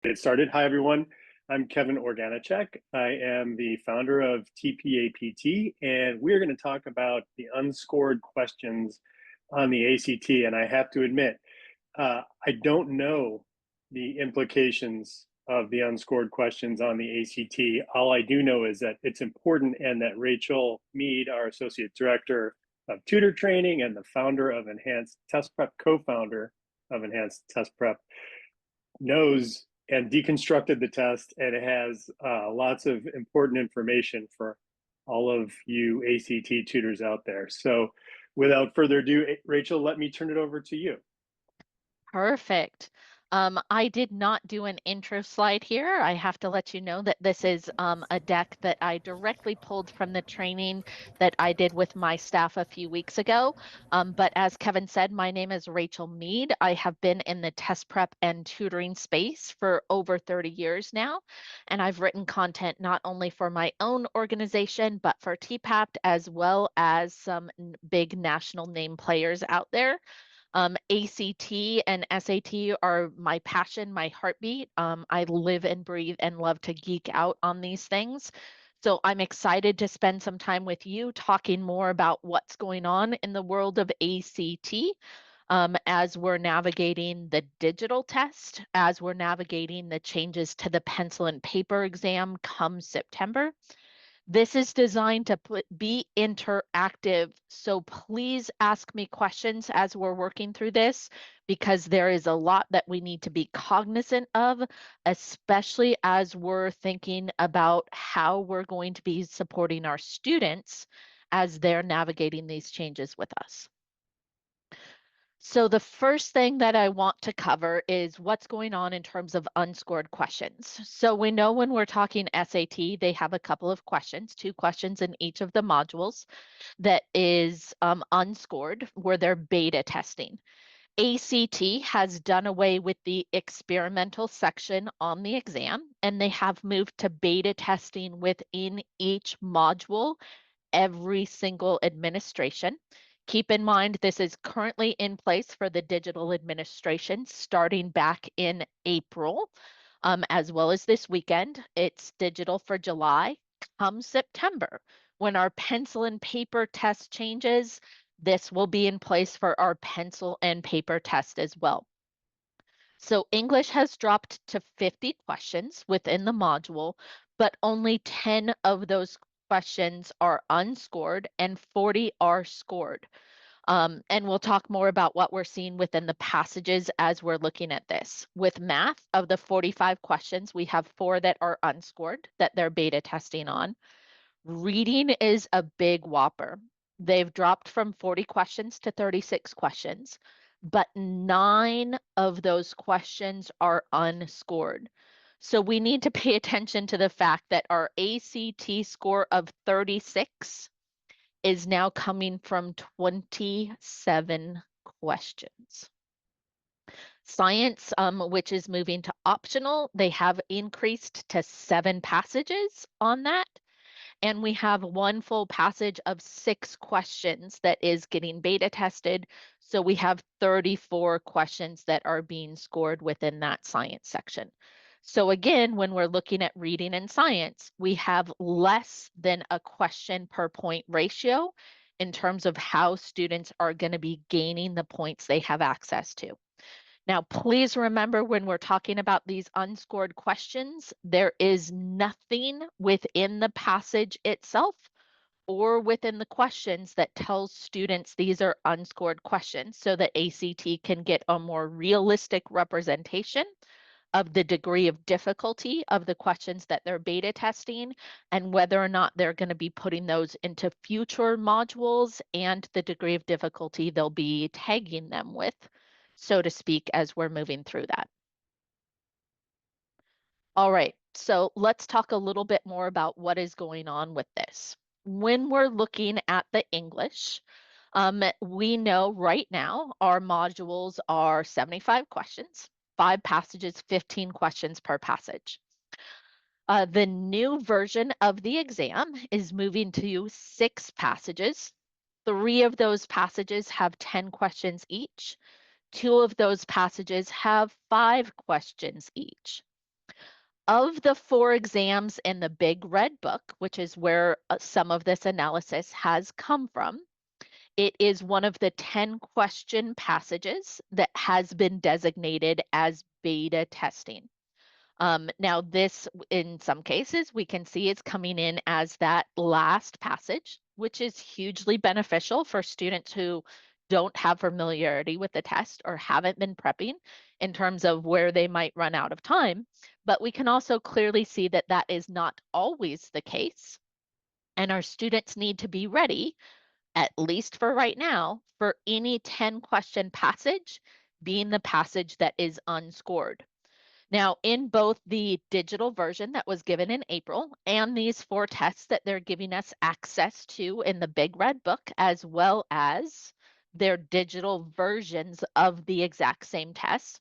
Get started. Hi, everyone. I'm Kevin Organichek. I am the founder of TPAPT, and we're going to talk about the unscored questions on the ACT. And I have to admit, I don't know the implications of the unscored questions on the ACT. All I do know is that it's important and that Rachel Mead, our Associate Director of Tutor Training and the founder of Enhanced Test Prep, co-founder of Enhanced Test Prep, knows and deconstructed the test, and it has lots of important information for all of you ACT tutors out there. So without further ado, Rachel, let me turn it over to you. Perfect. I did not do an intro slide here. I have to let you know that this is a deck that I directly pulled from the training that I did with my staff a few weeks ago. But as Kevin said, my name is Rachel Mead. I have been in the test prep and tutoring space for over 30 years now. And I've written content not only for my own organization, but for TPAPT as well as some big national name players out there. ACT and SAT are my passion, my heartbeat. I live and breathe and love to geek out on these things. So I'm excited to spend some time with you talking more about what's going on in the world of ACT as we're navigating the digital test, as we're navigating the changes to the pencil and paper exam come September. This is designed to be interactive. So please ask me questions as we're working through this, because there is a lot that we need to be cognizant of, especially as we're thinking about how we're going to be supporting our students as they're navigating these changes with us. So the first thing that I want to cover is what's going on in terms of unscored questions. So we know when we're talking SAT, they have a couple of questions, 2 questions in each of the modules that is unscored, where they're beta testing. ACT has done away with the experimental section on the exam, and they have moved to beta testing within each module every single administration. Keep in mind, this is currently in place for the digital administration starting back in April, as well as this weekend. It's digital for July. Come September, when our pencil and paper test changes, this will be in place for our pencil and paper test as well. So English has dropped to 50 questions within the module, but only 10 of those questions are unscored and 40 are scored. And we'll talk more about what we're seeing within the passages as we're looking at this. With math, of the 45 questions, we have 4 that are unscored that they're beta testing on. Reading is a big whopper. They've dropped from 40 questions to 36 questions, but 9 of those questions are unscored. So we need to pay attention to the fact that our ACT score of 36 is now coming from 27 questions. Science, which is moving to optional, they have increased to 7 passages on that. And we have 1 full passage of 6 questions that is getting beta tested. So we have 34 questions that are being scored within that science section. So again, when we're looking at reading and science, we have less than a question per point ratio in terms of how students are going to be gaining the points they have access to. Now, please remember, when we're talking about these unscored questions, there is nothing within the passage itself or within the questions that tells students these are unscored questions, so that ACT can get a more realistic representation of the degree of difficulty of the questions that they're beta testing and whether or not they're going to be putting those into future modules and the degree of difficulty they'll be tagging them with, so to speak, as we're moving through that. All right, so let's talk a little bit more about what is going on with this. When we're looking at the English, we know right now our modules are 75 questions, 5 passages, 15 questions per passage. The new version of the exam is moving to 6 passages. 3 of those passages have 10 questions each. 2 of those passages have 5 questions each. Of the 4 exams in the Big Red Book, which is where some of this analysis has come from, it is one of the 10 question passages that has been designated as beta testing. Now, this, in some cases, we can see it's coming in as that last passage, which is hugely beneficial for students who don't have familiarity with the test or haven't been prepping in terms of where they might run out of time. But we can also clearly see that that is not always the case. And our students need to be ready, at least for right now, for any 10 question passage being the passage that is unscored. Now, in both the digital version that was given in April and these 4 tests that they're giving us access to in the Big Red Book, as well as their digital versions of the exact same test,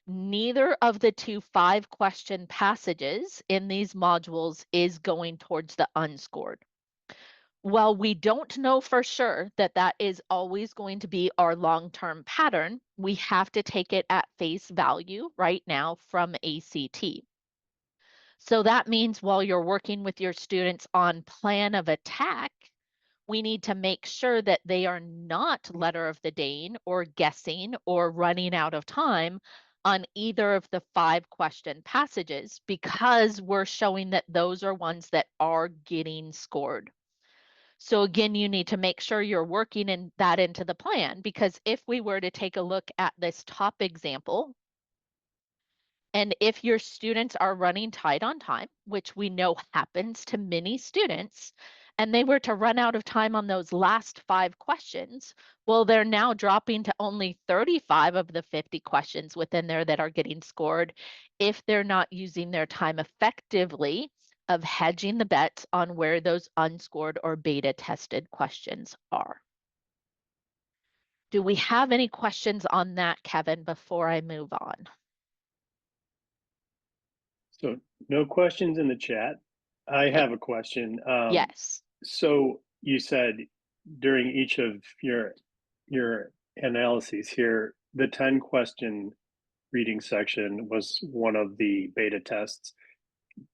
neither of the 2 5 question passages in these modules is going towards the unscored. While we don't know for sure that that is always going to be our long-term pattern, we have to take it at face value right now from ACT. So that means while you're working with your students on plan of attack, we need to make sure that they are not letter of the day or guessing or running out of time on either of the 5 question passages, because we're showing that those are ones that are getting scored. So again, you need to make sure you're working in that into the plan, because if we were to take a look at this top example, and if your students are running tight on time, which we know happens to many students, and they were to run out of time on those last 5 questions, well, they're now dropping to only 35 of the 50 questions within there that are getting scored if they're not using their time effectively of hedging the bets on where those unscored or beta tested questions are. Do we have any questions on that, Kevin, before I move on? So no questions in the chat. I Nope. have a question. Yes. So you said during each of your analyses here, the 10 question reading section was one of the beta tests.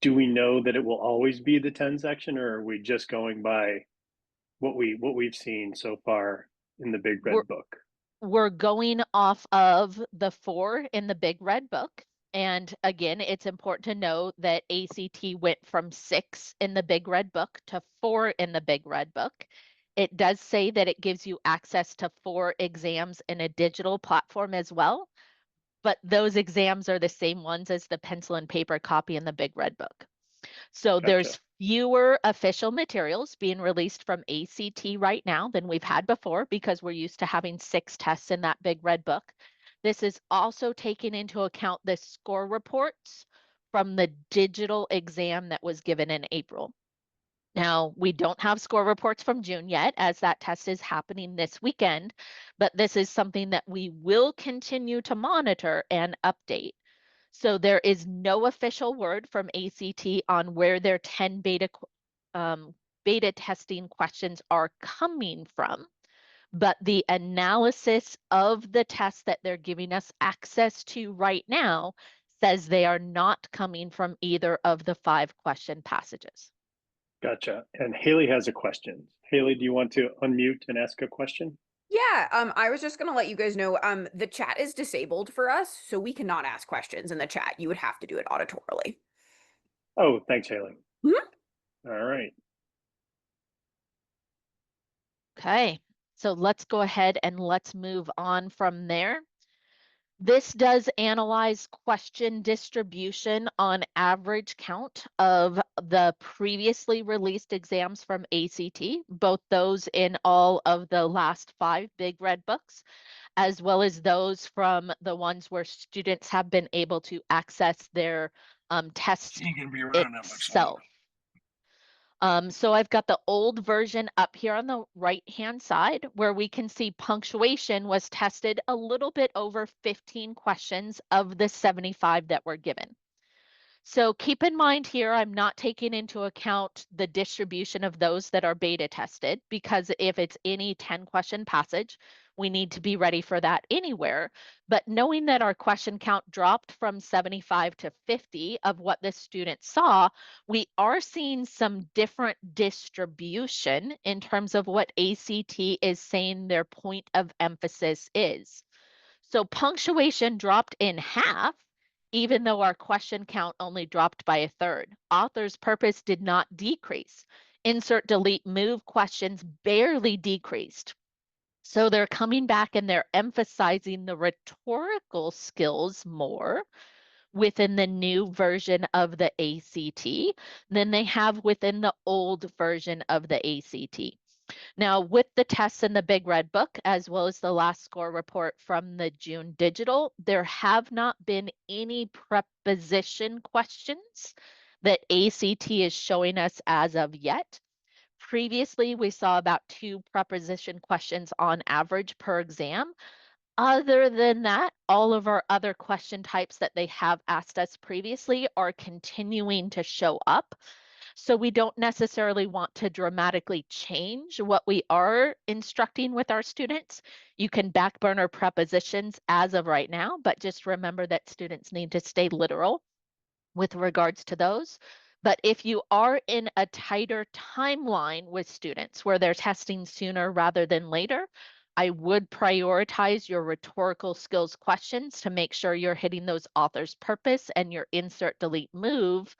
Do we know that it will always be the 10 section, or are we just going by what we've seen so far in the Big We're Red Book? we're going off of the 4 in the Big Red Book. And again, it's important to know that ACT went from 6 in the Big Red Book to 4 in the Big Red Book. It does say that it gives you access to 4 exams in a digital platform as well, but those exams are the same ones as the pencil and paper copy in the Big Red Book. So Gotcha. there's fewer official materials being released from ACT right now than we've had before, because we're used to having 6 tests in that Big Red Book. This is also taking into account the score reports from the digital exam that was given in April. Now, we don't have score reports from June yet, as that test is happening this weekend, but this is something that we will continue to monitor and update. So there is no official word from ACT on where their 10 beta testing questions are coming from, but the analysis of the tests that they're giving us access to right now says they are not coming from either of the 5 question passages. Gotcha. And Haley has a question. Haley, do you want to unmute and ask a question? Yeah, I was just gonna let you guys know, the chat is disabled for us, so we cannot ask questions in the chat. You would have to do it auditorily. Oh, thanks, Haley. Mhm. All right. Okay, so let's go ahead and let's move on from there. This does analyze question distribution on average count of the previously released exams from ACT, both those in all of the last 5 Big Red Books, as well as those from the ones where students have been able to access their test She ain't gonna be around that much longer. itself. So I've got the old version up here on the right-hand side, where we can see punctuation was tested a little bit over 15 questions of the 75 that were given. So keep in mind here, I'm not taking into account the distribution of those that are beta tested, because if it's any 10 question passage, we need to be ready for that anywhere. But knowing that our question count dropped from 75 to 50 of what the students saw, we are seeing some different distribution in terms of what ACT is saying their point of emphasis is. So punctuation dropped in half, even though our question count only dropped by a third. Author's purpose did not decrease. Insert, delete, move questions barely decreased. So they're coming back and they're emphasizing the rhetorical skills more within the new version of the ACT than they have within the old version of the ACT. Now, with the tests in the Big Red Book, as well as the last score report from the June Digital, there have not been any preposition questions that ACT is showing us as of yet. Previously, we saw about 2 preposition questions on average per exam. Other than that, all of our other question types that they have asked us previously are continuing to show up. So we don't necessarily want to dramatically change what we are instructing with our students. You can back burner prepositions as of right now, but just remember that students need to stay literal with regards to those. But if you are in a tighter timeline with students where they're testing sooner rather than later, I would prioritize your rhetorical skills questions to make sure you're hitting those author's purpose and your insert, delete, move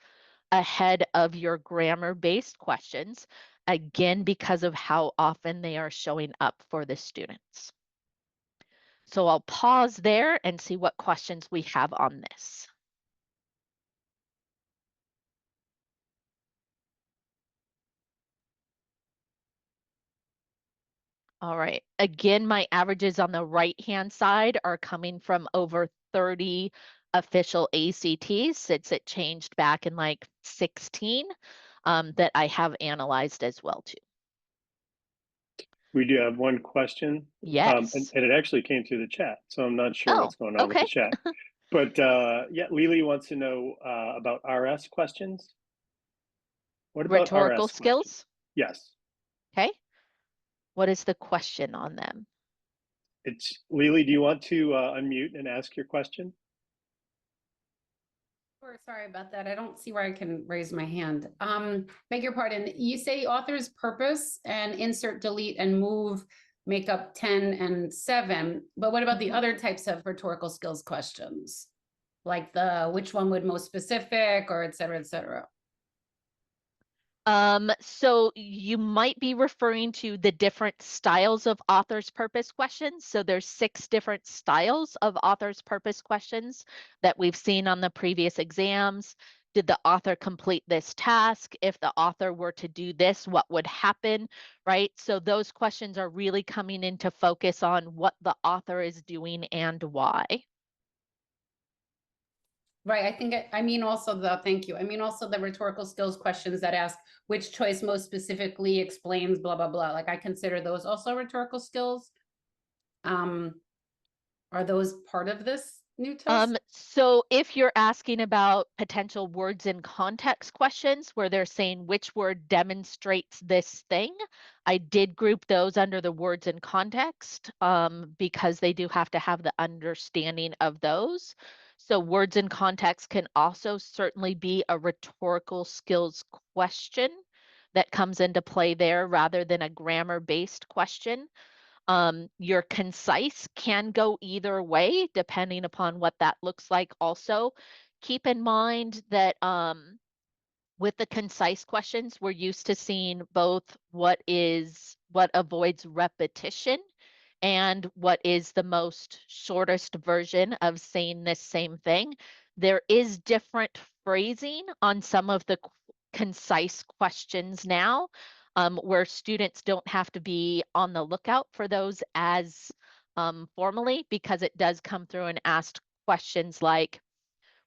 ahead of your grammar-based questions, again, because of how often they are showing up for the students. So I'll pause there and see what questions we have on this. All right, again, my averages on the right-hand side are coming from over 30 official ACTs since it changed back in like 16 that I have analyzed as well too. We do have one question. Yes. And it actually came through the chat, so I'm not sure Oh, what's going on with okay. the chat. But yeah, Lily wants to know about RS questions. What about Rhetorical RS questions? skills. Yes. Okay. What is the question on them? It's Lily, do you want to unmute and ask your question? Sure, sorry about that. I don't see where I can raise my hand. Beg your pardon. You say author's purpose and insert, delete, and move make up 10 and 7. But what about the other types of rhetorical skills questions? Like which one would most specific or et cetera, et cetera? So you might be referring to the different styles of author's purpose questions. So there's 6 different styles of author's purpose questions that we've seen on the previous exams. Did the author complete this task? If the author were to do this, what would happen, right? So those questions are really coming into focus on what the author is doing and why. Right. I mean also thank you. I mean also the rhetorical skills questions that ask which choice most specifically explains blah, blah, blah. Like I consider those also rhetorical skills. Are those part of this new test? So if you're asking about potential words in context questions where they're saying which word demonstrates this thing, I did group those under the words in context because they do have to have the understanding of those. So words in context can also certainly be a rhetorical skills question that comes into play there rather than a grammar-based question. Your concise can go either way, depending upon what that looks like also. Keep in mind that with the concise questions, we're used to seeing both what avoids repetition and what is the most shortest version of saying this same thing. There is different phrasing on some of the concise questions now, where students don't have to be on the lookout for those as formally, because it does come through and ask questions like,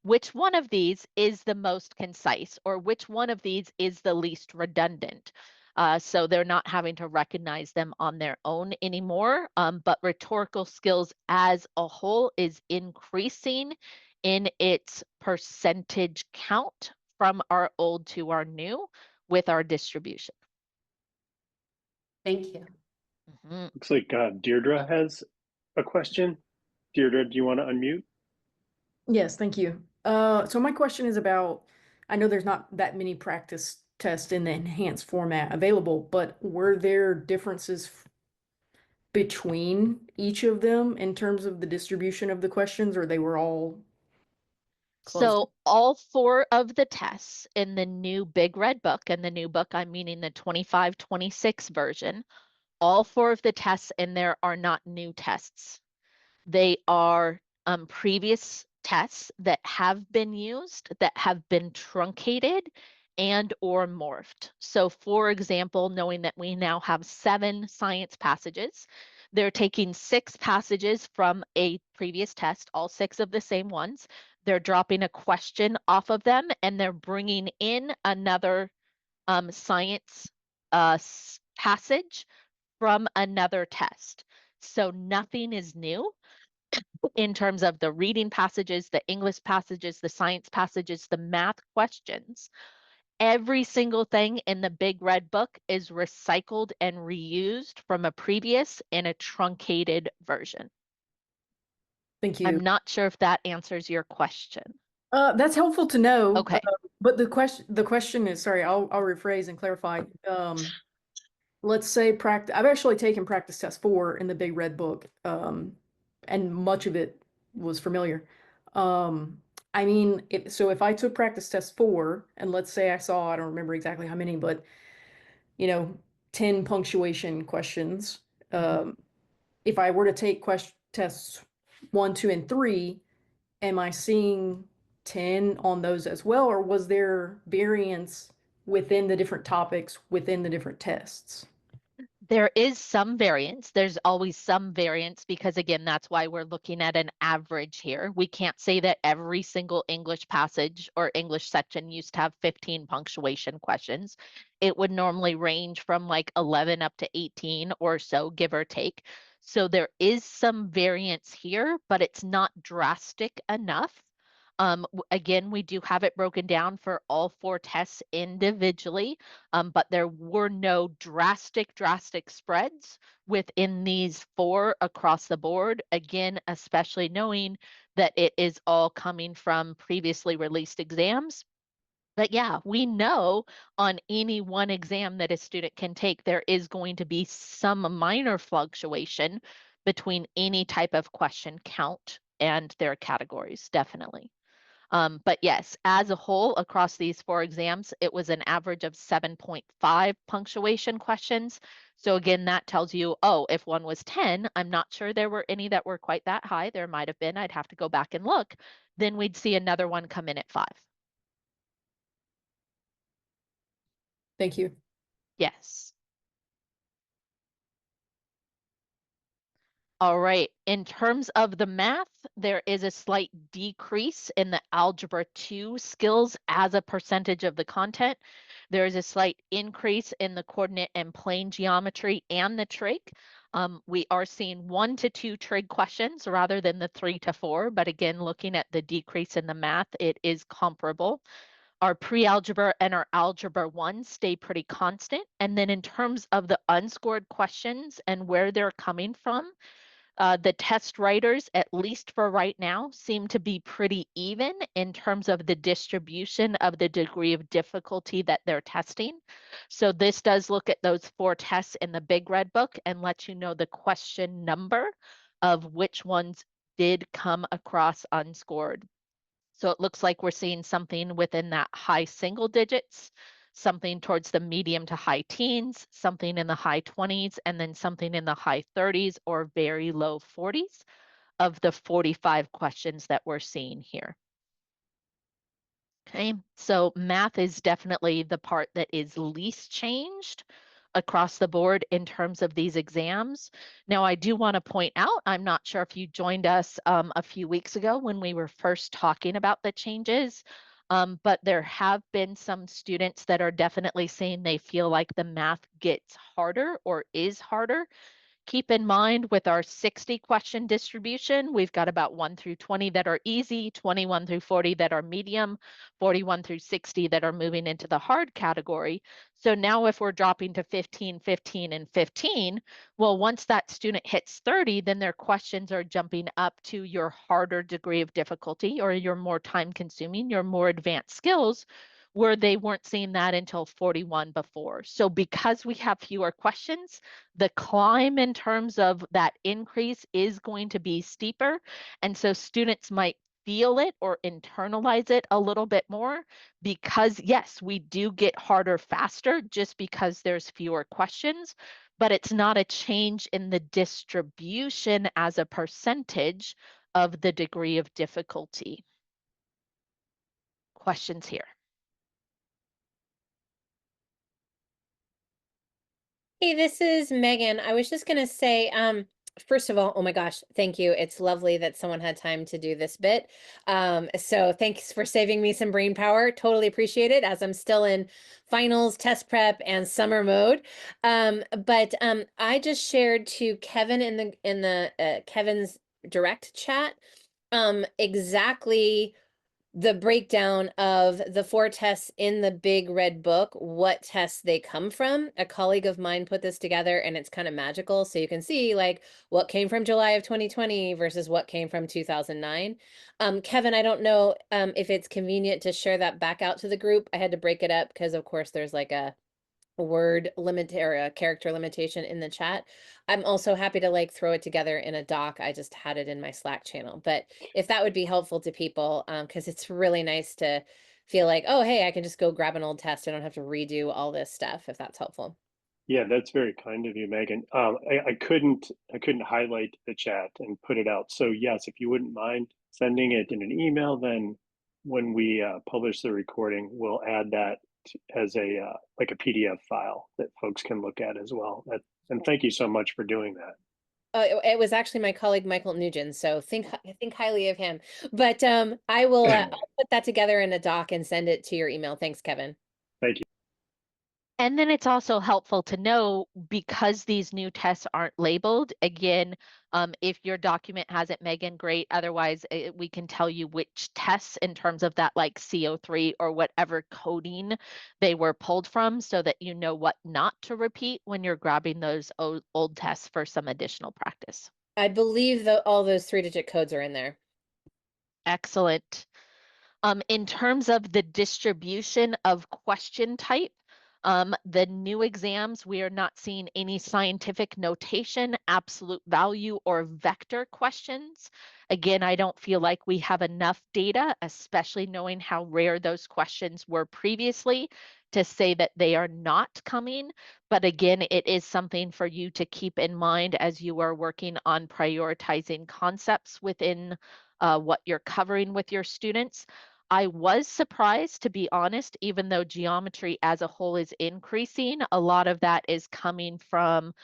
which one of these is the most concise, or which one of these is the least redundant? So they're not having to recognize them on their own anymore. But rhetorical skills as a whole is increasing in its percentage count from our old to our new with our distribution. Thank you. Mhm. Looks like Deirdre has a question. Deirdre, do you want to unmute? Yes, thank you. So my question is about, I know there's not that many practice tests in the enhanced format available, but were there differences between each of them in terms of the distribution of the questions, or they were all close? So all 4 of the tests in the new Big Red Book, and the new book, I'm meaning the 25-26 version, all 4 of the tests in there are not new tests. They are previous tests that have been used, that have been truncated and or morphed. So for example, knowing that we now have 7 science passages, they're taking 6 passages from a previous test, all 6 of the same ones. They're dropping a question off of them and they're bringing in another science passage from another test. So nothing is new in terms of the reading passages, the English passages, the science passages, the math questions. Every single thing in the Big Red Book is recycled and reused from a previous in a truncated version. Thank you. I'm not sure if that answers your question. That's helpful to know. Okay. But the question is, sorry, I'll rephrase and clarify. Let's say I've actually taken practice test 4 in the Big Red Book, and much of it was familiar. I mean, if I took practice test 4, and let's say I saw, I don't remember exactly how many, but 10 punctuation questions. If I were to take tests 1, 2, and 3, am I seeing 10 on those as well, or was there variance within the different topics within the different tests? There is some variance. There's always some variance because, again, that's why we're looking at an average here. We can't say that every single English passage or English section used to have 15 punctuation questions. It would normally range from like 11 up to 18 or so, give or take. So there is some variance here, but it's not drastic enough. Again, we do have it broken down for all 4 tests individually. But there were no drastic spreads within these 4 across the board. Again, especially knowing that it is all coming from previously released exams. But yeah, we know on any one exam that a student can take, there is going to be some minor fluctuation between any type of question count and their categories, definitely. But yes, as a whole, across these 4 exams, it was an average of 7.5 punctuation questions. So again, that tells you, oh, if one was 10, I'm not sure there were any that were quite that high. There might have been, I'd have to go back and look. Then we'd see another one come in at 5. Thank you. Yes. All right, in terms of the math, there is a slight decrease in the Algebra 2 skills as a percentage of the content. There is a slight increase in the coordinate and plane geometry and the trig. We are seeing 1 to 2 trig questions rather than the 3 to 4, but again, looking at the decrease in the math, it is comparable. Our pre-algebra and our algebra 1 stay pretty constant. And then in terms of the unscored questions and where they're coming from, the test writers, at least for right now, seem to be pretty even in terms of the distribution of the degree of difficulty that they're testing. So this does look at those 4 tests in the Big Red Book and let you know the question number of which ones did come across unscored. So it looks like we're seeing something within that high single digits, something towards the medium to high teens, something in the high 20s, and then something in the high 30s or very low 40s of the 45 questions that we're seeing here. Okay, so math is definitely the part that is least changed across the board in terms of these exams. Now, I do want to point out, I'm not sure if you joined us a few weeks ago when we were first talking about the changes, but there have been some students that are definitely saying they feel like the math gets harder or is harder Keep in mind with our 60 question distribution, we've got about 1 through 20 that are easy, 21 through 40 that are medium, 41 through 60 that are moving into the hard category. So now if we're dropping to 15, 15, and 15, well, once that student hits 30, then their questions are jumping up to your harder degree of difficulty or your more time consuming, your more advanced skills, where they weren't seeing that until 41 before. So because we have fewer questions, the climb in terms of that increase is going to be steeper. And so students might feel it or internalize it a little bit more because yes, we do get harder faster just because there's fewer questions, but it's not a change in the distribution as a percentage of the degree of difficulty. Questions here? Hey, this is Megan. I was just gonna say, first of all, oh my gosh, thank you. It's lovely that someone had time to do this bit. So thanks for saving me some brain power. Totally appreciate it as I'm still in finals, test prep, and summer mode. But I just shared to Kevin in the Kevin's direct chat exactly the breakdown of the 4 tests in the big red book, what tests they come from. A colleague of mine put this together and it's kind of magical. So you can see like what came from July of 2020 versus what came from 2009. Kevin, I don't know if it's convenient to share that back out to the group. I had to break it up because of course there's like a word limit or a character limitation in the chat. I'm also happy to like throw it together in a doc. I just had it in my Slack channel, but if that would be helpful to people, because it's really nice to feel like, oh, hey, I can just go grab an old test. I don't have to redo all this stuff, if that's helpful. Yeah, that's very kind of you, Megan. I couldn't highlight the chat and put it out. So yes, if you wouldn't mind sending it in an email, then when we publish the recording, we'll add that as a like a PDF file that folks can look at as well. And thank you so much for doing that. It was actually my colleague Michael Nugent, so think highly of him. But I will I'll put that together in a doc and send it to your email. Thanks, Kevin. Thank you. And then it's also helpful to know because these new tests aren't labeled, again, if your document has it, Megan, great. Otherwise, we can tell you which tests in terms of that like CO3 or whatever coding they were pulled from so that you know what not to repeat when you're grabbing those old tests for some additional practice. I believe that all those 3-digit codes are in there. Excellent. In terms of the distribution of question type, the new exams, we are not seeing any scientific notation, absolute value, or vector questions. Again, I don't feel like we have enough data, especially knowing how rare those questions were previously, to say that they are not coming. But again, it is something for you to keep in mind as you are working on prioritizing concepts within what you're covering with your students. I was surprised, to be honest, even though geometry as a whole is increasing, a lot of that is coming from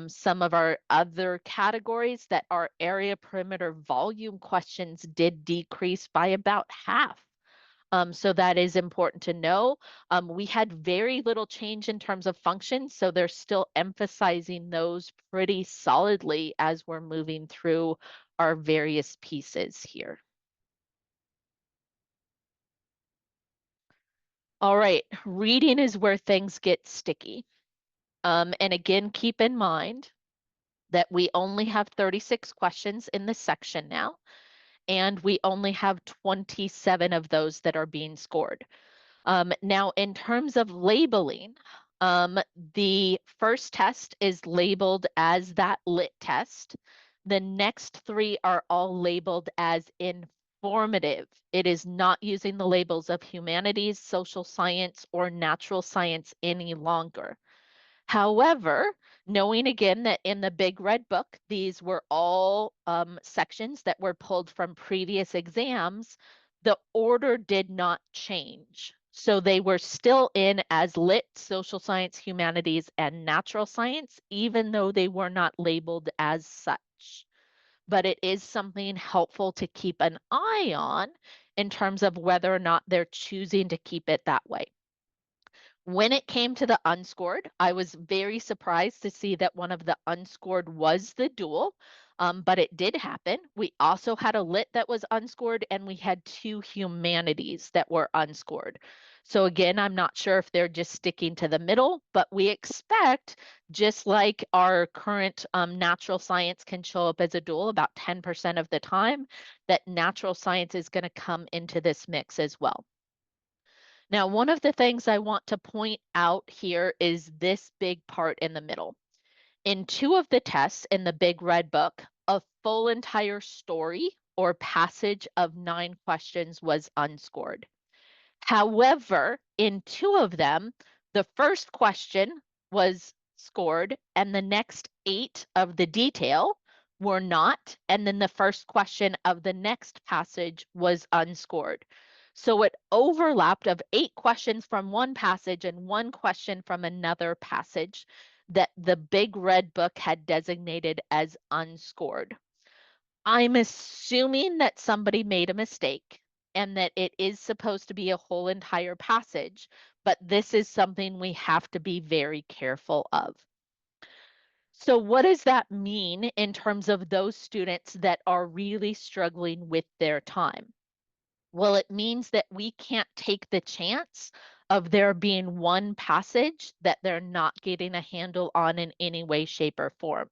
some of our other categories that our area perimeter volume questions did decrease by about half. So that is important to know. We had very little change in terms of functions, so they're still emphasizing those pretty solidly as we're moving through our various pieces here. All right, reading is where things get sticky. And again, keep in mind that we only have 36 questions in this section now, and we only have 27 of those that are being scored. Now, in terms of labeling, the first test is labeled as that lit test. The next 3 are all labeled as informative. It is not using the labels of humanities, social science, or natural science any longer. However, knowing again that in the big red book, these were all sections that were pulled from previous exams, the order did not change. So they were still in as lit, social science, humanities, and natural science, even though they were not labeled as such. But it is something helpful to keep an eye on in terms of whether or not they're choosing to keep it that way. When it came to the unscored, I was very surprised to see that one of the unscored was the dual, but it did happen. We also had a lit that was unscored, and we had 2 humanities that were unscored. So again, I'm not sure if they're just sticking to the middle, but we expect, just like our current natural science can show up as a dual about 10% of the time, that natural science is going to come into this mix as well. Now, one of the things I want to point out here is this big part in the middle. In 2 of the tests in the big red book, a full entire story or passage of 9 questions was unscored. However, in 2 of them, the first question was scored and the next 8 of the detail were not, and then the first question of the next passage was unscored. So it overlapped of 8 questions from one passage and 1 question from another passage that the big red book had designated as unscored. I'm assuming that somebody made a mistake and that it is supposed to be a whole entire passage, but this is something we have to be very careful of. So what does that mean in terms of those students that are really struggling with their time? Well, it means that we can't take the chance of there being one passage that they're not getting a handle on in any way, shape, or form.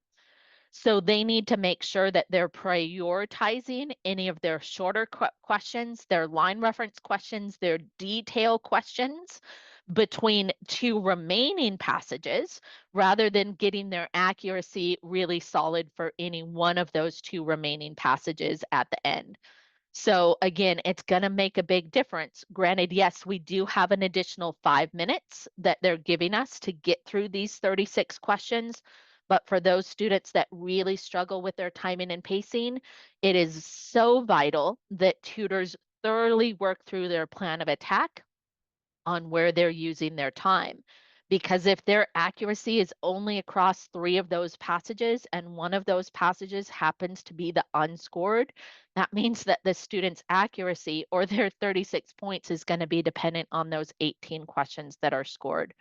So they need to make sure that they're prioritizing any of their shorter questions, their line reference questions, their detail questions between 2 remaining passages, rather than getting their accuracy really solid for any one of those 2 remaining passages at the end. So again, it's going to make a big difference. Granted, yes, we do have an additional 5 minutes that they're giving us to get through these 36 questions. But for those students that really struggle with their timing and pacing, it is so vital that tutors thoroughly work through their plan of attack on where they're using their time. Because if their accuracy is only across 3 of those passages and one of those passages happens to be the unscored, that means that the student's accuracy or their 36 points is going to be dependent on those 18 questions that are scored.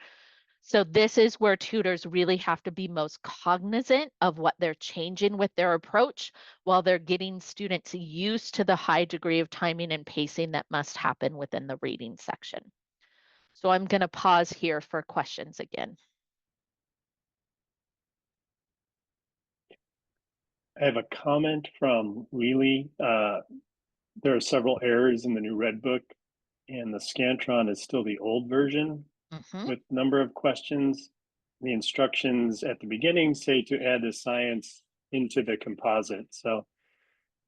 So this is where tutors really have to be most cognizant of what they're changing with their approach while they're getting students used to the high degree of timing and pacing that must happen within the reading section. So I'm going to pause here for questions again. I have a comment from Lily. There are several errors in the new Red Book, and the Scantron is still the old version with number of questions. The instructions at the beginning say to add the science into the composite. So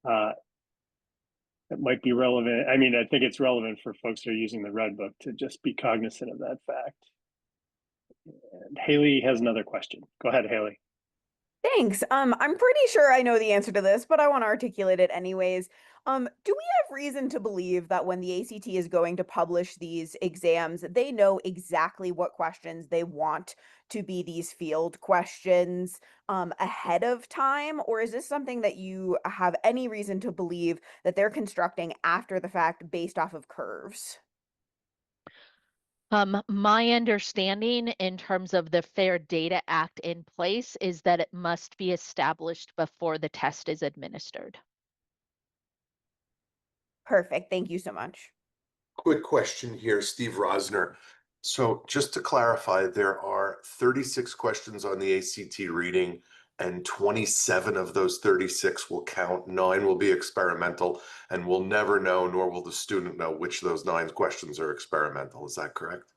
it might be relevant. I mean, I think it's relevant for folks who are using the Red Book to just be cognizant of that fact. And Haley has another question. Go ahead, Haley. Thanks. I'm pretty sure I know the answer to this, but I want to articulate it anyways. Do we have reason to believe that when the ACT is going to publish these exams, they know exactly what questions they want to be these field questions ahead of time? Or is this something that you have any reason to believe that they're constructing after the fact based off of curves? My understanding in terms of the Fair Data Act in place is that it must be established before the test is administered. Perfect. Thank you so much. Quick question here, Steve Rosner. So just to clarify, there are 36 questions on the ACT reading, and 27 of those 36 will count. 9 will be experimental, and we'll never know, nor will the student know, which of those 9 questions are experimental. Is that correct?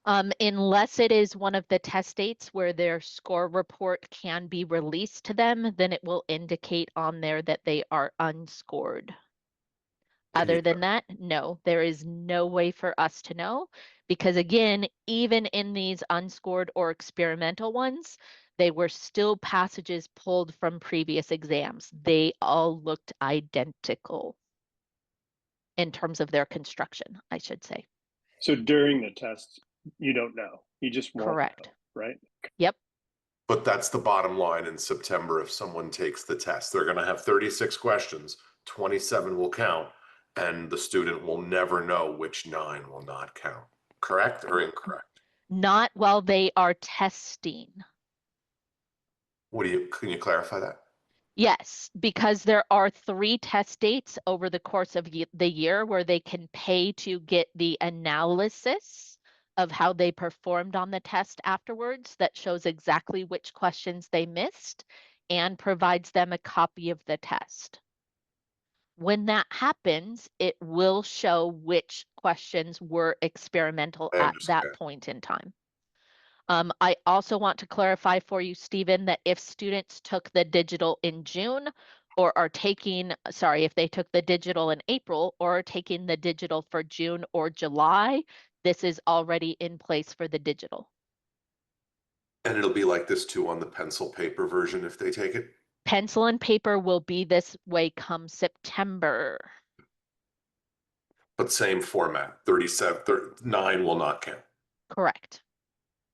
Unless it is one of the test dates where their score report can be released to them, then it will indicate on there that they are unscored. Other than that, no, there is no way for us to know, because again, even in these unscored or experimental ones, they were still passages pulled from previous exams. They all looked identical in terms of their construction, I should say. So during the test, you don't know. You just won't Correct. know, right? Yep. But that's the bottom line in September. If someone takes the test, they're going to have 36 questions, 27 will count, and the student will never know which 9 will not count. Correct or incorrect? Not while they are testing. Can you clarify that? Yes, because there are 3 test dates over the course of the year where they can pay to get the analysis of how they performed on the test afterwards that shows exactly which questions they missed and provides them a copy of the test. When that happens, it will show which questions were experimental I at that understand. point in time. I also want to clarify for you, Stephen, that if students took the digital in June or are taking, sorry, if they took the digital in April or are taking the digital for June or July, this is already in place for the digital. And it'll be like this too on the pencil paper version if they take it? Pencil and paper will be this way come September. But same format, 9 will not count. Correct.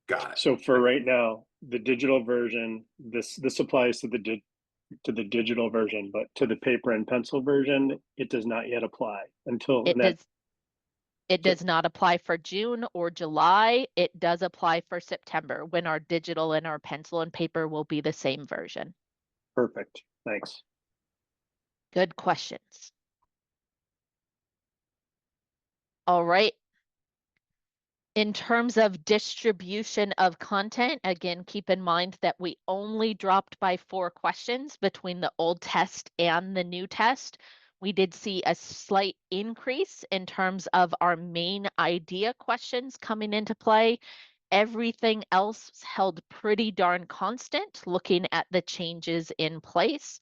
Got it. So for right now, the digital version, this applies to the digital version, but to the paper and pencil version, it does not yet apply until It does not apply for June or July. It does apply for September when our digital and our pencil and paper will be the same version. Perfect. Thanks. Good questions. All right. In terms of distribution of content, again, keep in mind that we only dropped by 4 questions between the old test and the new test. We did see a slight increase in terms of our main idea questions coming into play. Everything else held pretty darn constant looking at the changes in place.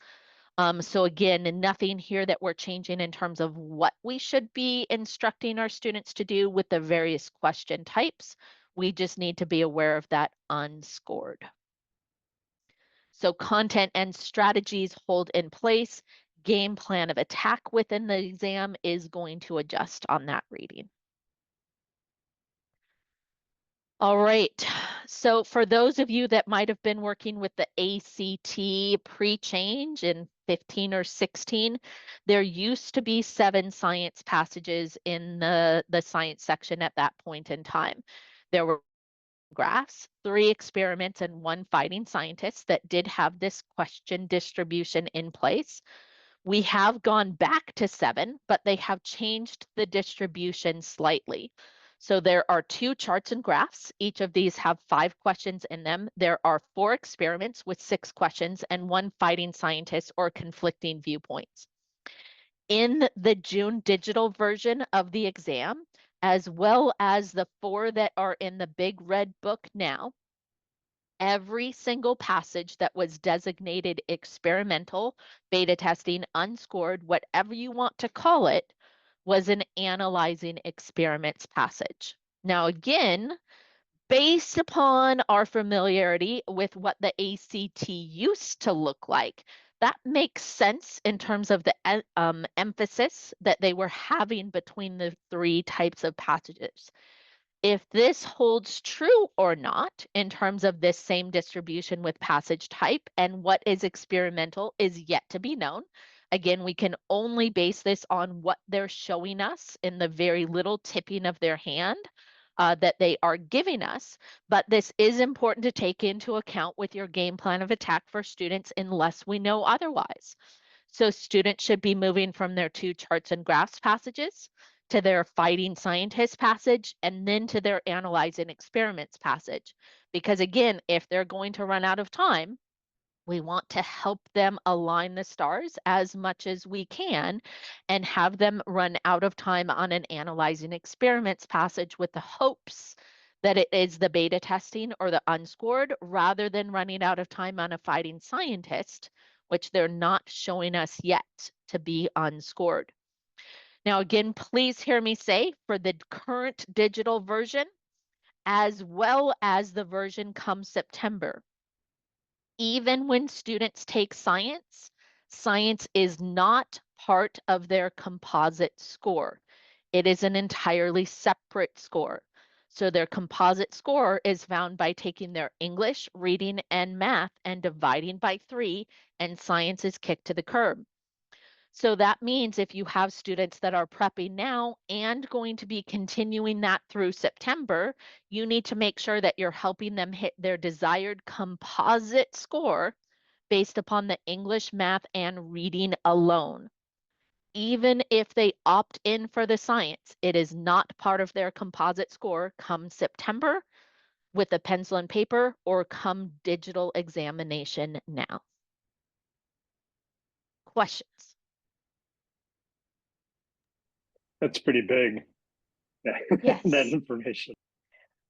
So again, nothing here that we're changing in terms of what we should be instructing our students to do with the various question types. We just need to be aware of that unscored. So content and strategies hold in place. Game plan of attack within the exam is going to adjust on that reading. All right, so for those of you that might have been working with the ACT pre-change in 15 or 16, there used to be 7 science passages in the science section at that point in time. There were graphs, 3 experiments, and 1 fighting scientist that did have this question distribution in place. We have gone back to 7, but they have changed the distribution slightly. So there are 2 charts and graphs. Each of these have 5 questions in them. There are 4 experiments with 6 questions and 1 fighting scientist or conflicting viewpoints. In the June digital version of the exam, as well as the 4 that are in the big red book now, every single passage that was designated experimental, beta testing, unscored, whatever you want to call it, was an analyzing experiments passage. Now, again, based upon our familiarity with what the ACT used to look like, that makes sense in terms of the emphasis that they were having between the 3 types of passages. If this holds true or not in terms of this same distribution with passage type and what is experimental is yet to be known. Again, we can only base this on what they're showing us in the very little tipping of their hand that they are giving us. But this is important to take into account with your game plan of attack for students unless we know otherwise. So students should be moving from their 2 charts and graphs passages to their fighting scientist passage, and then to their analyzing experiments passage. Because again, if they're going to run out of time, we want to help them align the stars as much as we can and have them run out of time on an analyzing experiments passage with the hopes that it is the beta testing or the unscored rather than running out of time on a fighting scientist, which they're not showing us yet to be unscored. Now, again, please hear me say for the current digital version, as well as the version come September, even when students take science, science is not part of their composite score. It is an entirely separate score. So their composite score is found by taking their English, reading, and math and dividing by 3, and science is kicked to the curb. So that means if you have students that are prepping now and going to be continuing that through September, you need to make sure that you're helping them hit their desired composite score based upon the English, math, and reading alone. Even if they opt in for the science, it is not part of their composite score come September with a pencil and paper or come digital examination now. Questions? That's pretty big. Yes. That information.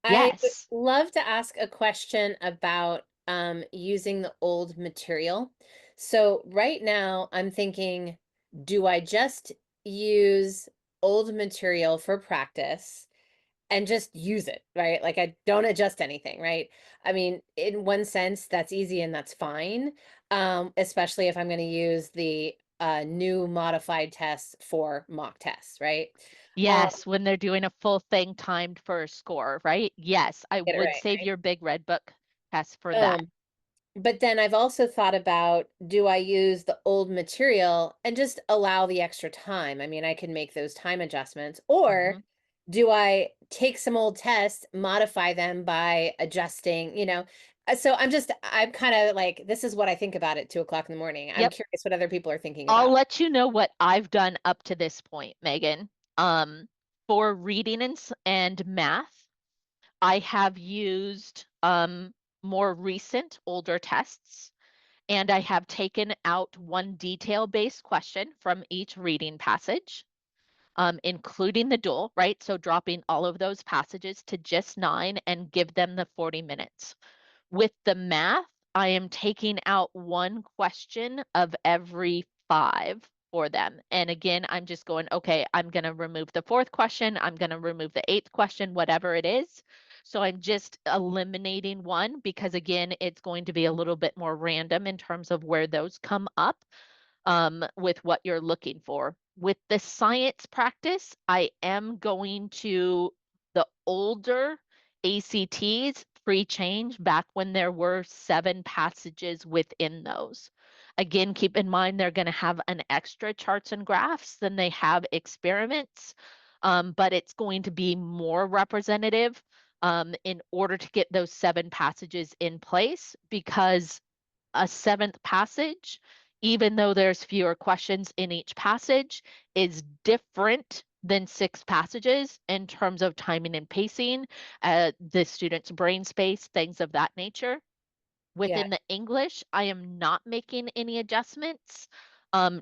I would Yes. love to ask a question about using the old material. So right now I'm thinking, do I just use old material for practice and just use it, right? Like I don't adjust anything, right? I mean, in one sense, that's easy and that's fine, especially if I'm going to use the new modified tests for mock tests, right? Yes, when they're doing a full thing timed for a score, right? Yes, I Get it would right, save right? your big red book test for that. But then I've also thought about, do I use the old material and just allow the extra time? I mean, I can make those time adjustments, or Mhm. do I take some old tests, modify them by adjusting, So I'm kind of like, this is what I think about at 2 o'clock in the morning. I'm Yep. curious what other people are thinking I'll about. let you know what I've done up to this point, Megan. For reading and math, I have used more recent, older tests, and I have taken out one detail-based question from each reading passage, including the dual, right? So dropping all of those passages to just 9 and give them the 40 minutes. With the math, I am taking out one question of every 5 for them. And again, I'm just going, okay, I'm going to remove the 4th question. I'm going to remove the 8th question, whatever it is. So I'm just eliminating one because again, it's going to be a little bit more random in terms of where those come up with what you're looking for. With the science practice, I am going to the older ACTs pre-change back when there were 7 passages within those. Again, keep in mind they're going to have an extra charts and graphs than they have experiments, but it's going to be more representative in order to get those 7 passages in place, because a 7th passage, even though there's fewer questions in each passage, is different than 6 passages in terms of timing and pacing, the student's brain space, things of that nature. Yeah, Within the English, I am not making any adjustments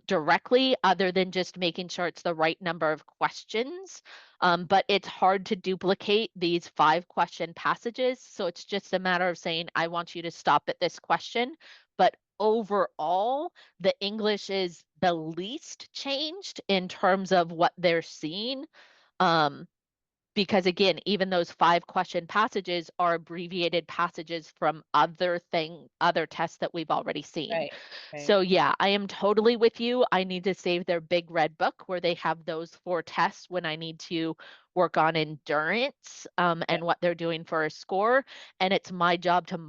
directly, other than just making sure it's the right number of questions. But it's hard to duplicate these 5-question passages. So it's just a matter of saying, I want you to stop at this question. But overall, the English is the least changed in terms of what they're seeing. Because again, even those 5-question passages are abbreviated passages from other tests that we've already seen. right, right. So yeah, I am totally with you. I need to save their big red book where they have those 4 tests when I need to work on endurance and what they're doing for a score. And it's my job to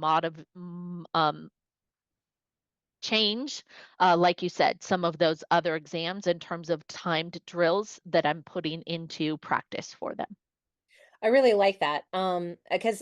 change, like you said, some of those other exams in terms of timed drills that I'm putting into practice for them. I really like that. Because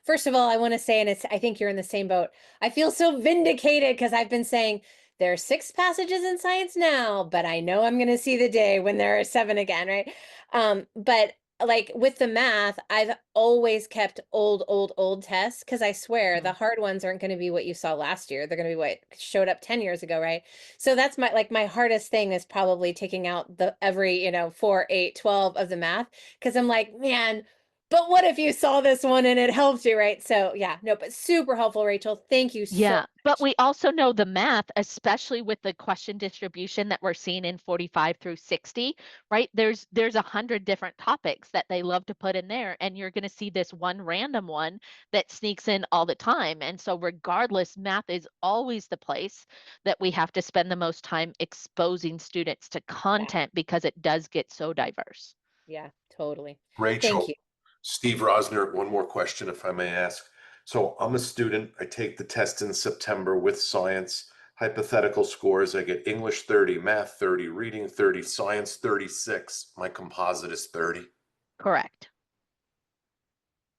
first of all, I want to say, and I think you're in the same boat. I feel so vindicated because I've been saying there are 6 passages in science now, but I know I'm going to see the day when there are 7 again, right? But like with the math, I've always kept old tests because I swear the hard ones aren't going to be what you saw last year. They're going to be what showed up 10 years ago, right? So that's my hardest thing is probably taking out the every, 4, 8, 12 of the math. Cause I'm like, man, but what if you saw this one and it helped you, right? So yeah, no, but super helpful, Rachel. Thank you so Yeah, but much. we also know the math, especially with the question distribution that we're seeing in 45 through 60, right? There's 100 different topics that they love to put in there, and you're going to see this one random one that sneaks in all the time. And so regardless, math is always the place that we have to spend the most time exposing students to content because it does get so diverse. Yeah, totally. Thank Rachel, you. Steve Rosner, one more question, if I may ask. So I'm a student. I take the test in September with science. hypothetical scores. I get English 30, math 30, reading 30, science 36. My composite is 30. Correct.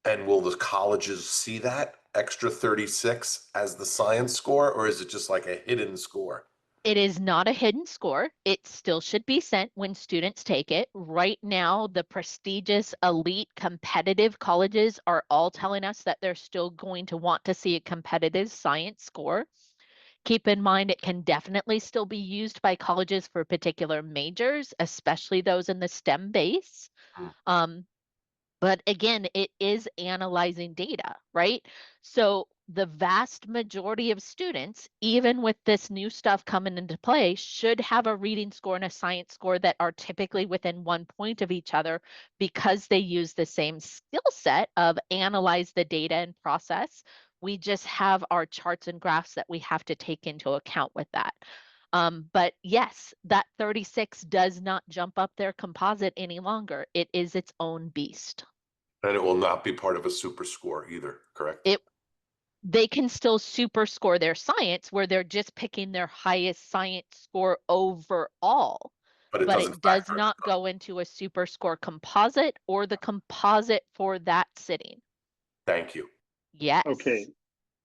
And will the colleges see that extra 36 as the science score, or is it just like a hidden score? It is not a hidden score. It still should be sent when students take it. Right now, the prestigious, elite, competitive colleges are all telling us that they're still going to want to see a competitive science score. Keep in mind, it can definitely still be used by colleges for particular majors, especially those in the STEM base. But again, it is analyzing data, right? So the vast majority of students, even with this new stuff coming into play, should have a reading score and a science score that are typically within 1 point of each other because they use the same skill set of analyze the data and process. We just have our charts and graphs that we have to take into account with that. But yes, that 36 does not jump up their composite any longer. It is its own beast. And it will not be part of a super score either, correct? They can still super score their science where they're just picking their highest science score overall. But it But doesn't it does factor. not go into a super score composite or the composite for that sitting. Thank you. Yes. Okay,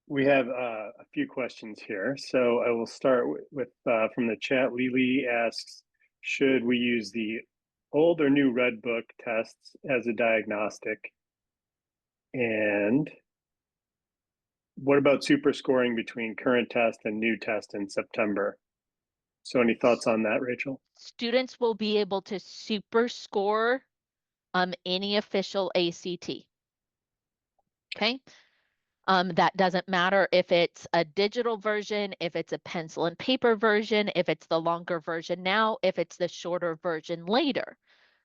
we have a few questions here. So I will start with from the chat. Lily asks, should we use the old or new red book tests as a diagnostic? And what about super scoring between current test and new test in September? So any thoughts on that, Rachel? Students will be able to super score any official ACT. Okay. That doesn't matter if it's a digital version, if it's a pencil and paper version, if it's the longer version now, if it's the shorter version later.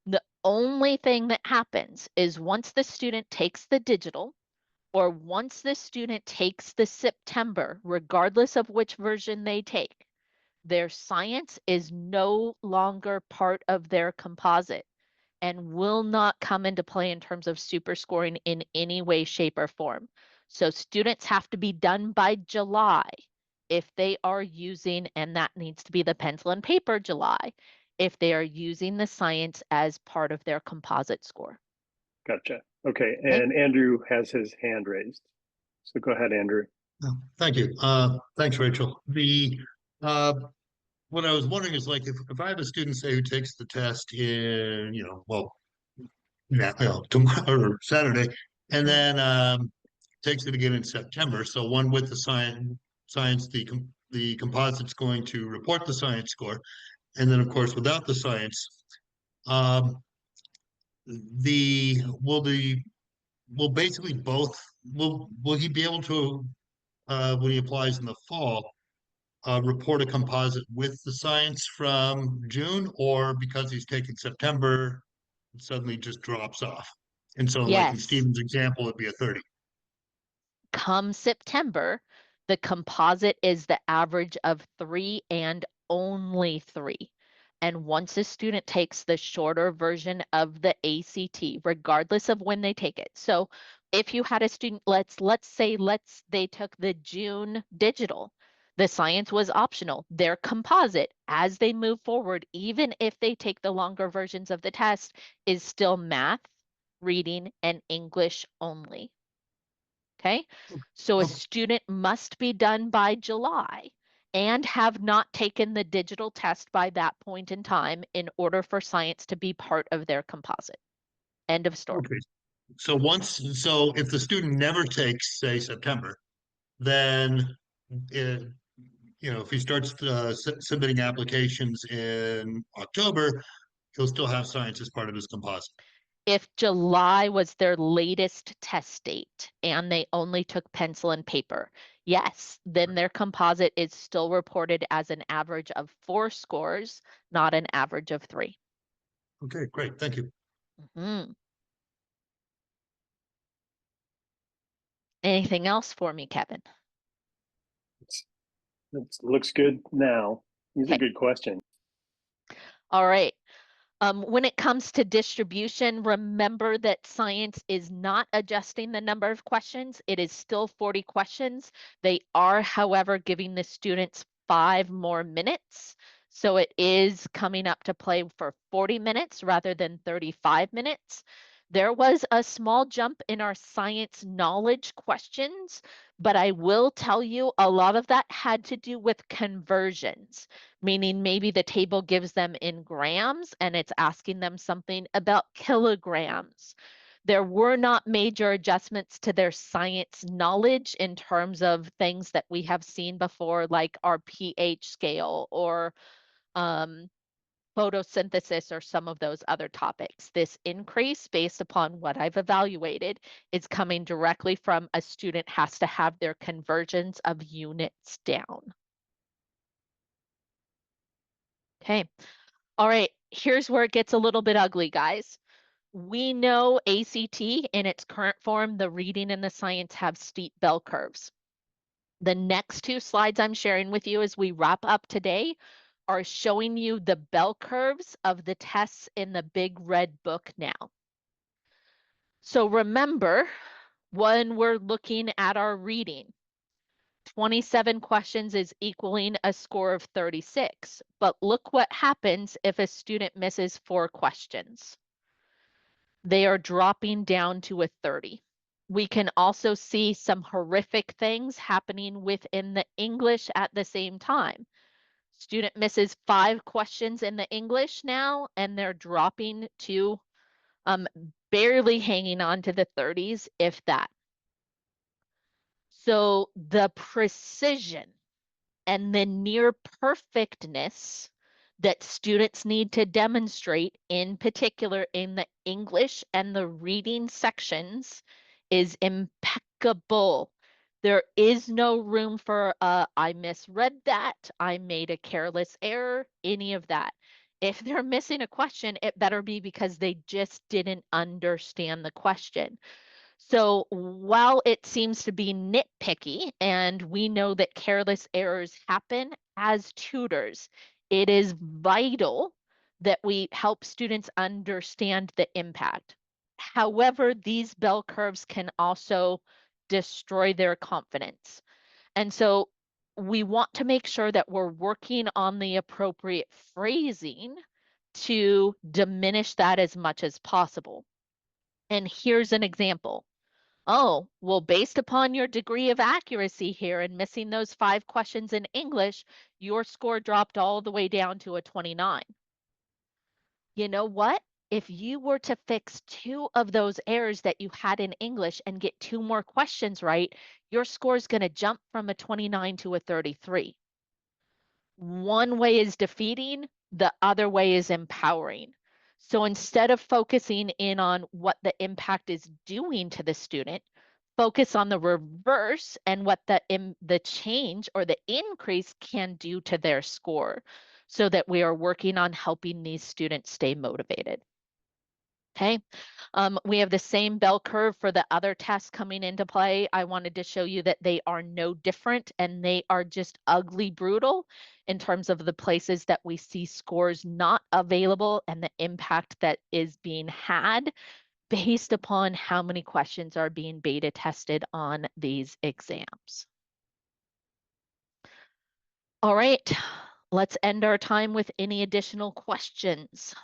The only thing that happens is once the student takes the digital or once the student takes the September, regardless of which version they take, their science is no longer part of their composite and will not come into play in terms of super scoring in any way, shape, or form. So students have to be done by July if they are using, and that needs to be the pencil and paper July, if they are using the science as part of their composite score. Gotcha. Okay, and Andrew has his hand raised. So go ahead, Andrew. Oh, thank you. Thanks, Rachel. What I was wondering is like if I have a student say who takes the test in, tomorrow or Saturday, and then takes it again in September. So one with the science, the composite's going to report the science score, and then of course without the science, will basically both will he be able to when he applies in the fall report a composite with the science from June, or because he's taking September, it suddenly just drops off? And so, like in Yes. Stephen's example, it'd be a 30. Come September, the composite is the average of 3 and only 3. And once a student takes the shorter version of the ACT, regardless of when they take it. So if you had a student, let's say they took the June digital, the science was optional. Their composite, as they move forward, even if they take the longer versions of the test, is still math, reading, and English only. Okay, so a Okay. student must be done by July and have not taken the digital test by that point in time in order for science to be part of their composite. End of story. Okay. So if the student never takes, say, September, then if he starts submitting applications in October, he'll still have science as part of his composite. If July was their latest test date and they only took pencil and paper, yes, then their composite is still reported as an average of 4 scores, not an average of 3. Okay, great. Thank you. Mm-hmm. Anything else for me, Kevin? It looks good now. These are Okay. good questions. All right. When it comes to distribution, remember that science is not adjusting the number of questions. It is still 40 questions. They are, however, giving the students 5 more minutes. So it is coming up to play for 40 minutes rather than 35 minutes. There was a small jump in our science knowledge questions, but I will tell you a lot of that had to do with conversions, meaning maybe the table gives them in grams and it's asking them something about kilograms. There were not major adjustments to their science knowledge in terms of things that we have seen before, like our pH scale or photosynthesis or some of those other topics. This increase, based upon what I've evaluated, is coming directly from a student has to have their conversions of units down. Okay. All right. Here's where it gets a little bit ugly, guys. We know ACT in its current form, the reading and the science have steep bell curves. The next 2 slides I'm sharing with you as we wrap up today are showing you the bell curves of the tests in the big red book now. So remember, when we're looking at our reading, 27 questions is equaling a score of 36. But look what happens if a student misses 4 questions. They are dropping down to a 30. We can also see some horrific things happening within the English at the same time. Student misses 5 questions in the English now, and they're dropping to barely hanging on to the 30s, if that. So the precision and the near perfectness that students need to demonstrate, in particular in the English and the reading sections, is impeccable. There is no room for I misread that, I made a careless error, any of that. If they're missing a question, it better be because they just didn't understand the question. So while it seems to be nitpicky, and we know that careless errors happen as tutors, it is vital that we help students understand the impact. However, these bell curves can also destroy their confidence. And so we want to make sure that we're working on the appropriate phrasing to diminish that as much as possible. And here's an example. Oh, well, based upon your degree of accuracy here and missing those 5 questions in English, your score dropped all the way down to a 29. You know what? If you were to fix 2 of those errors that you had in English and get 2 more questions right, your score is going to jump from a 29 to a 33. One way is defeating, the other way is empowering. So instead of focusing in on what the impact is doing to the student, focus on the reverse and what the change or the increase can do to their score, so that we are working on helping these students stay motivated. Okay, we have the same bell curve for the other tests coming into play. I wanted to show you that they are no different, and they are just ugly brutal in terms of the places that we see scores not available and the impact that is being had based upon how many questions are being beta tested on these exams. All right, let's end our time with any additional questions.